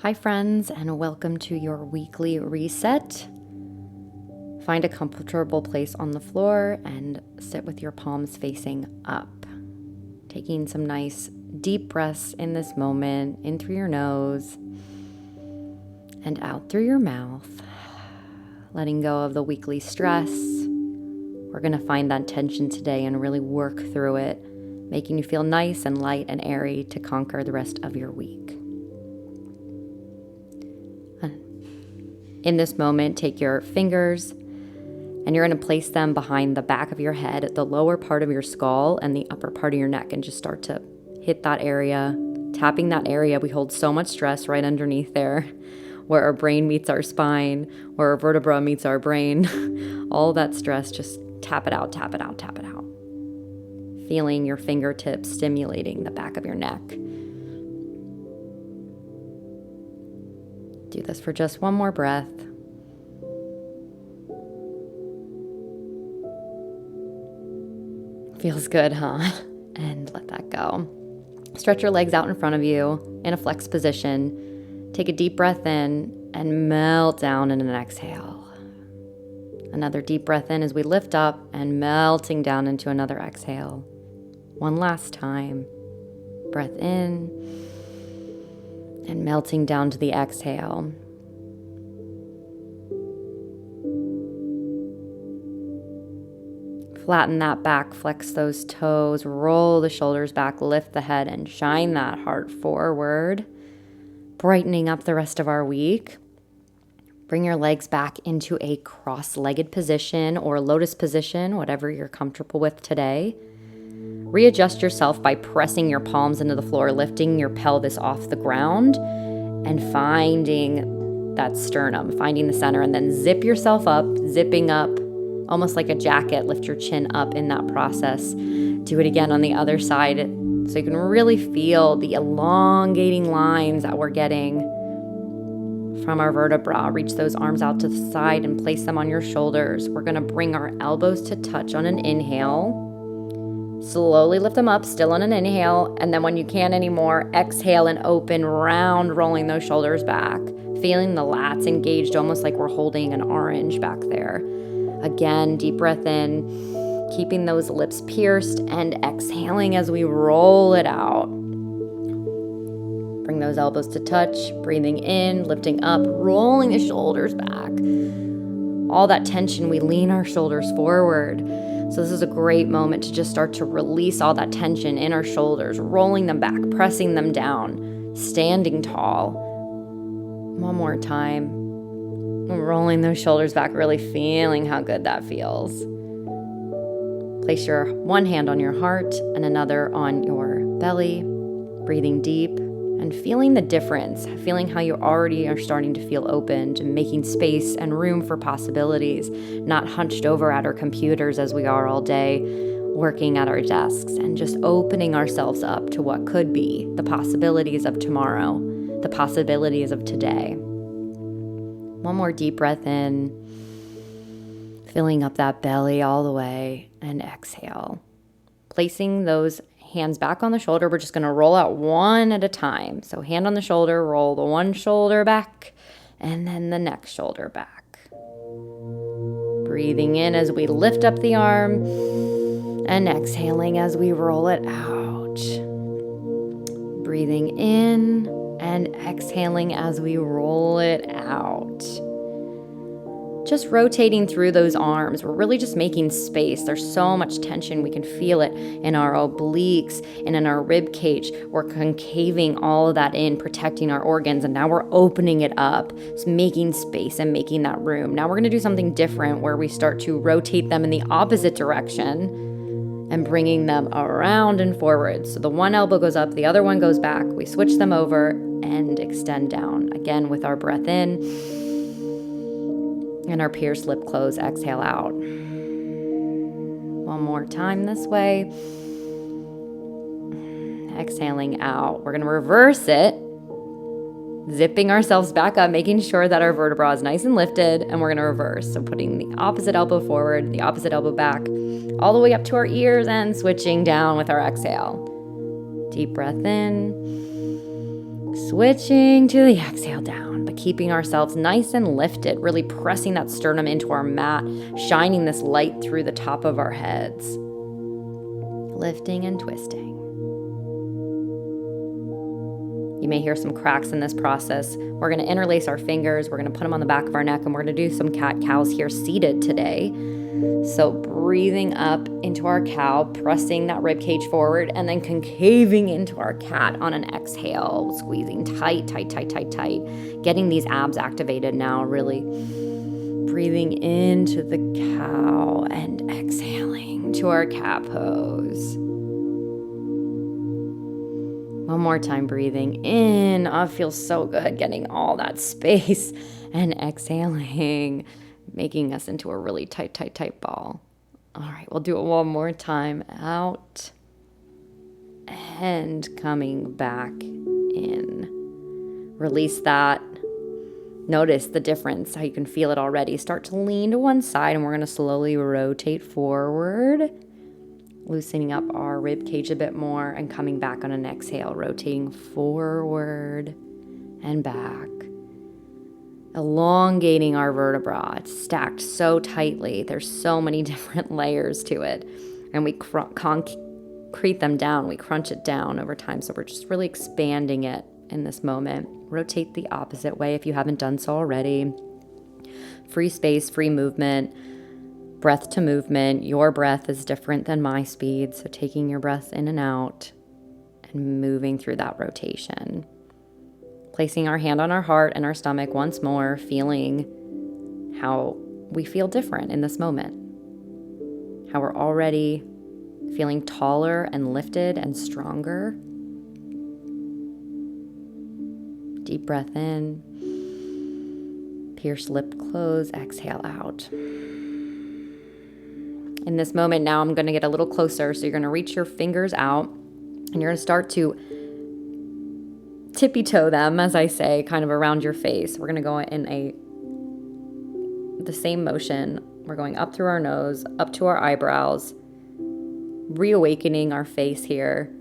Hi friends, and welcome to your weekly reset. Find a comfortable place on the floor and sit with your palms facing up. Taking some nice deep breaths in this moment, in through your nose and out through your mouth. Letting go of the weekly stress. We're going to find that tension today and really work through it, making you feel nice and light and airy to conquer the rest of your week. In this moment, take your fingers and you're going to place them behind the back of your head, the lower part of your skull and the upper part of your neck, and just start to hit that area, tapping that area. We hold so much stress right underneath there, where our brain meets our spine, where our vertebra meets our brain. All that stress, just tap it out, tap it out, tap it out. Feeling your fingertips stimulating the back of your neck. Do this for just one more breath. Feels good, huh? And let that go. Stretch your legs out in front of you in a flex position. Take a deep breath in and melt down in an exhale. Another deep breath in as we lift up and melting down into another exhale. One last time. Breath in and melting down to the exhale. Flatten that back, flex those toes, roll the shoulders back, lift the head, and shine that heart forward, brightening up the rest of our week. Bring your legs back into a cross-legged position or lotus position, whatever you're comfortable with today. Readjust yourself by pressing your palms into the floor, lifting your pelvis off the ground, and finding that sternum, finding the center, and then zip yourself up, zipping up, almost like a jacket. Lift your chin up in that process. Do it again on the other side so you can really feel the elongating lines that we're getting from our vertebra. Reach those arms out to the side and place them on your shoulders. We're going to bring our elbows to touch on an inhale. Slowly lift them up, still on an inhale, and then when you can't anymore, exhale and open, round, rolling those shoulders back, feeling the lats engaged, almost like we're holding an orange back there. Again, deep breath in, keeping those lips pierced, and exhaling as we roll it out. Bring those elbows to touch, breathing in, lifting up, rolling the shoulders back. All that tension, we lean our shoulders forward. So this is a great moment to just start to release all that tension in our shoulders, rolling them back, pressing them down, standing tall. One more time. Rolling those shoulders back, really feeling how good that feels. Place your one hand on your heart and another on your belly, breathing deep and feeling the difference, feeling how you already are starting to feel opened and making space and room for possibilities, not hunched over at our computers as we are all day, working at our desks, and just opening ourselves up to what could be, the possibilities of tomorrow, the possibilities of today. One more deep breath in, filling up that belly all the way, and exhale. Placing those hands back on the shoulder, we're just going to roll out one at a time. So hand on the shoulder, roll the one shoulder back, and then the next shoulder back. Breathing in as we lift up the arm, and exhaling as we roll it out. Breathing in and exhaling as we roll it out. Just rotating through those arms. We're really just making space. There's so much tension. We can feel it in our obliques and in our rib cage. We're concaving all of that in, protecting our organs. And now we're opening it up, just making space and making that room. Now we're going to do something different where we start to rotate them in the opposite direction and bringing them around and forward. So the one elbow goes up, the other one goes back. We switch them over and extend down. Again, with our breath in. And our pierced lip close, exhale out. One more time this way. Exhaling out. We're going to reverse it. Zipping ourselves back up, making sure that our vertebra is nice and lifted. And we're going to reverse. So putting the opposite elbow forward, the opposite elbow back, all the way up to our ears and switching down with our exhale. Deep breath in. Switching to the exhale down, but keeping ourselves nice and lifted, really pressing that sternum into our mat, shining this light through the top of our heads. Lifting and twisting. You may hear some cracks in this process. We're going to interlace our fingers. We're going to put them on the back of our neck, and we're going to do some cat-cows here seated today. So breathing up into our cow, pressing that rib cage forward, and then concaving into our cat on an exhale, squeezing tight, tight, tight, tight, tight. Getting these abs activated now, really. Breathing into the cow and exhaling to our cat pose. One more time, breathing in. Oh, it feels so good getting all that space, and exhaling, making us into a really tight, tight, tight ball. All right, we'll do it one more time. Out and coming back in. Release that. Notice the difference, how you can feel it already. Start to lean to one side, and we're going to slowly rotate forward, loosening up our rib cage a bit more and coming back on an exhale, rotating forward and back. Elongating our vertebra. It's stacked so tightly. There's so many different layers to it. And we concrete them down. We crunch it down over time. So we're just really expanding it in this moment. Rotate the opposite way if you haven't done so already. Free space, free movement. Breath to movement. Your breath is different than my speed. So taking your breath in and out and moving through that rotation. Placing our hand on our heart and our stomach once more, feeling how we feel different in this moment. How we're already feeling taller and lifted and stronger. Deep breath in. Pierce lip close, exhale out. In this moment now, I'm going to get a little closer. So you're going to reach your fingers out and you're going to start to tippy toe them, as I say, kind of around your face. We're going to go in the same motion. We're going up through our nose, up to our eyebrows, reawakening our face here,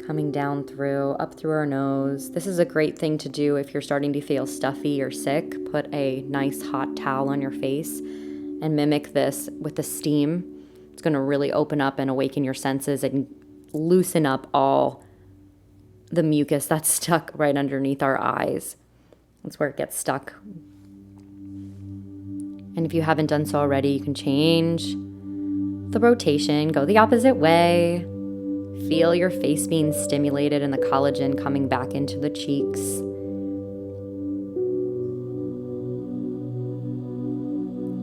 coming down through, up through our nose. This is a great thing to do if you're starting to feel stuffy or sick. Put a nice hot towel on your face and mimic this with the steam. It's going to really open up and awaken your senses and loosen up all the mucus that's stuck right underneath our eyes. That's where it gets stuck. And if you haven't done so already, you can change the rotation, go the opposite way. Feel your face being stimulated and the collagen coming back into the cheeks.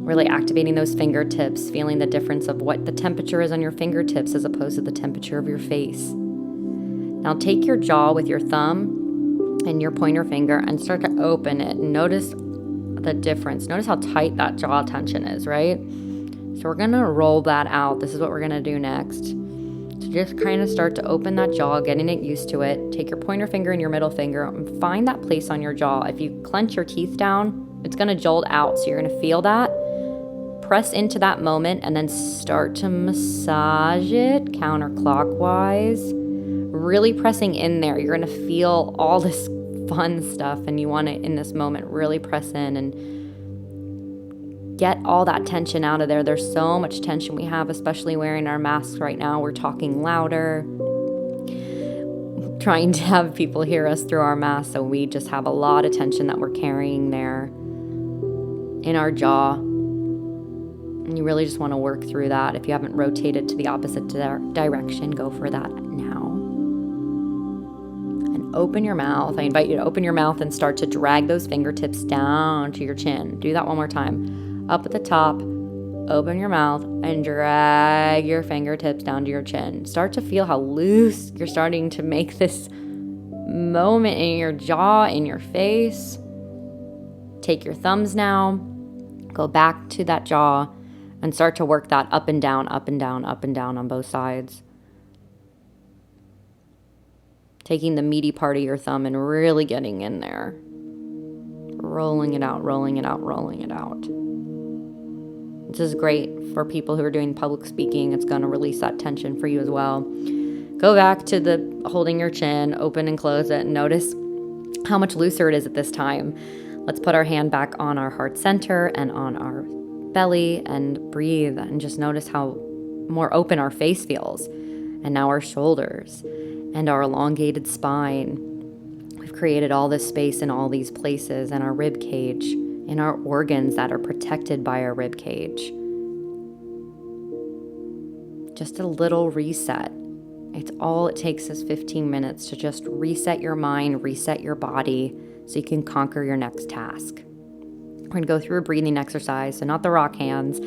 Really activating those fingertips, feeling the difference of what the temperature is on your fingertips as opposed to the temperature of your face. Now take your jaw with your thumb and your pointer finger and start to open it. Notice the difference. Notice how tight that jaw tension is, right? So we're going to roll that out. This is what we're going to do next. So just kind of start to open that jaw, getting it used to it. Take your pointer finger and your middle finger and find that place on your jaw. If you clench your teeth down, it's going to jolt out. So you're going to feel that. Press into that moment and then start to massage it counterclockwise. Really pressing in there. You're going to feel all this fun stuff and you want to, in this moment, really press in and get all that tension out of there. There's so much tension we have, especially wearing our masks right now. We're talking louder, trying to have people hear us through our masks. So we just have a lot of tension that we're carrying there in our jaw. And you really just want to work through that. If you haven't rotated to the opposite direction, go for that now. And open your mouth. I invite you to open your mouth and start to drag those fingertips down to your chin. Do that one more time. Up at the top, open your mouth and drag your fingertips down to your chin. Start to feel how loose you're starting to make this moment in your jaw, in your face. Take your thumbs now. Go back to that jaw. And start to work that up and down, up and down, up and down on both sides. Taking the meaty part of your thumb and really getting in there. Rolling it out, rolling it out, rolling it out. This is great for people who are doing public speaking. It's going to release that tension for you as well. Go back to the holding your chin, open and close it. And notice how much looser it is at this time. Let's put our hand back on our heart center and on our belly and breathe and just notice how more open our face feels. And now our shoulders and our elongated spine. We've created all this space in all these places, and our rib cage, in our organs that are protected by our rib cage. Just a little reset. It's all it takes is 15 minutes to just reset your mind, reset your body, so you can conquer your next task. We're going to go through a breathing exercise, so not the rock hands,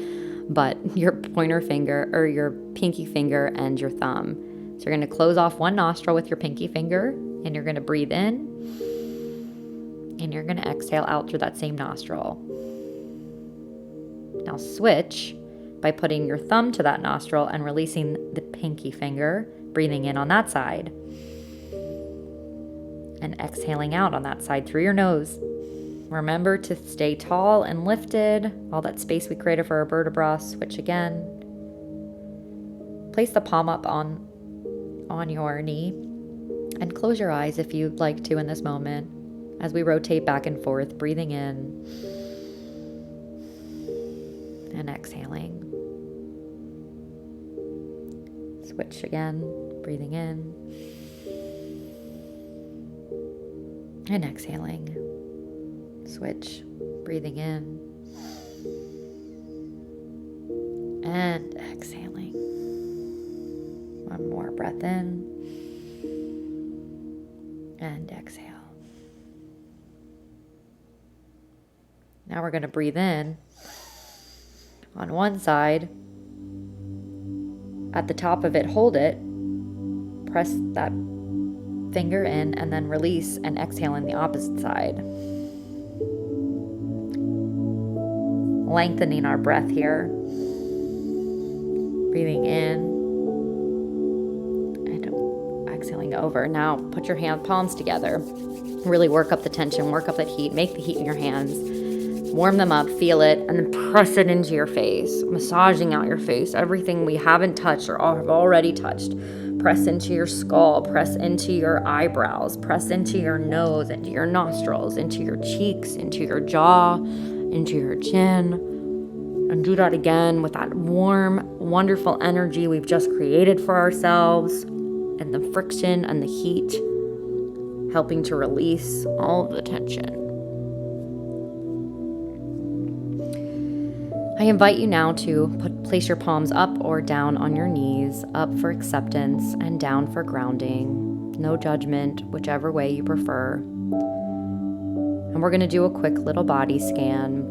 but your pointer finger or your pinky finger and your thumb. So you're going to close off one nostril with your pinky finger, and you're going to breathe in, and you're going to exhale out through that same nostril. Now switch by putting your thumb to that nostril and releasing the pinky finger, breathing in on that side, and exhaling out on that side through your nose. Remember to stay tall and lifted, all that space we created for our vertebra. Switch again. Place the palm up on your knee and close your eyes if you'd like to in this moment as we rotate back and forth, breathing in and exhaling. Switch again, breathing in and exhaling. Switch, breathing in and exhaling. One more breath in and exhale. Now we're going to breathe in on one side. At the top of it, hold it, press that finger in, and then release and exhale in the opposite side. Lengthening our breath here. Breathing in and exhaling over. Now put your hand palms together. Really work up the tension, work up that heat, make the heat in your hands. Warm them up, feel it, and then press it into your face, massaging out your face. Everything we haven't touched or have already touched. Press into your skull, press into your eyebrows, press into your nose, into your nostrils, into your cheeks, into your jaw, into your chin. And do that again with that warm, wonderful energy we've just created for ourselves, and the friction and the heat helping to release all of the tension. I invite you now to place your palms up or down on your knees, up for acceptance and down for grounding. No judgment, whichever way you prefer. And we're going to do a quick little body scan,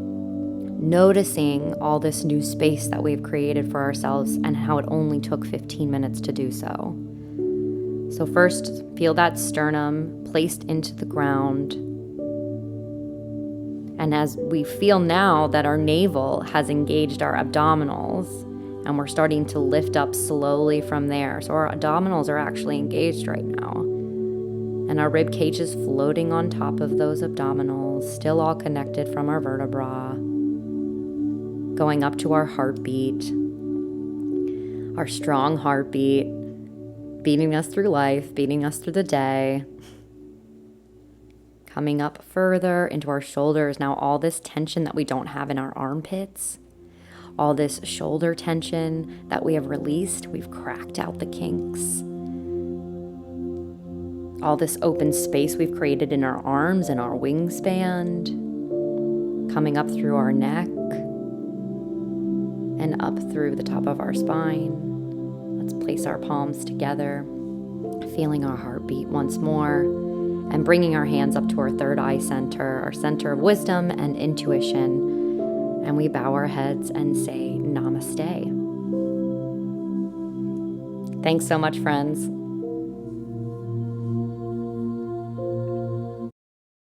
noticing all this new space that we've created for ourselves and how it only took 15 minutes to do so. So first, feel that sternum placed into the ground. And as we feel now that our navel has engaged our abdominals, and we're starting to lift up slowly from there. So our abdominals are actually engaged right now. And our rib cage is floating on top of those abdominals, still all connected from our vertebra. Going up to our heartbeat, our strong heartbeat, beating us through life, beating us through the day. Coming up further into our shoulders. Now all this tension that we don't have in our armpits, all this shoulder tension that we have released, we've cracked out the kinks. All this open space we've created in our arms and our wingspan, coming up through our neck and up through the top of our spine. Let's place our palms together, feeling our heartbeat once more. And bringing our hands up to our third eye center, our center of wisdom and intuition. And we bow our heads and say namaste. Thanks so much, friends.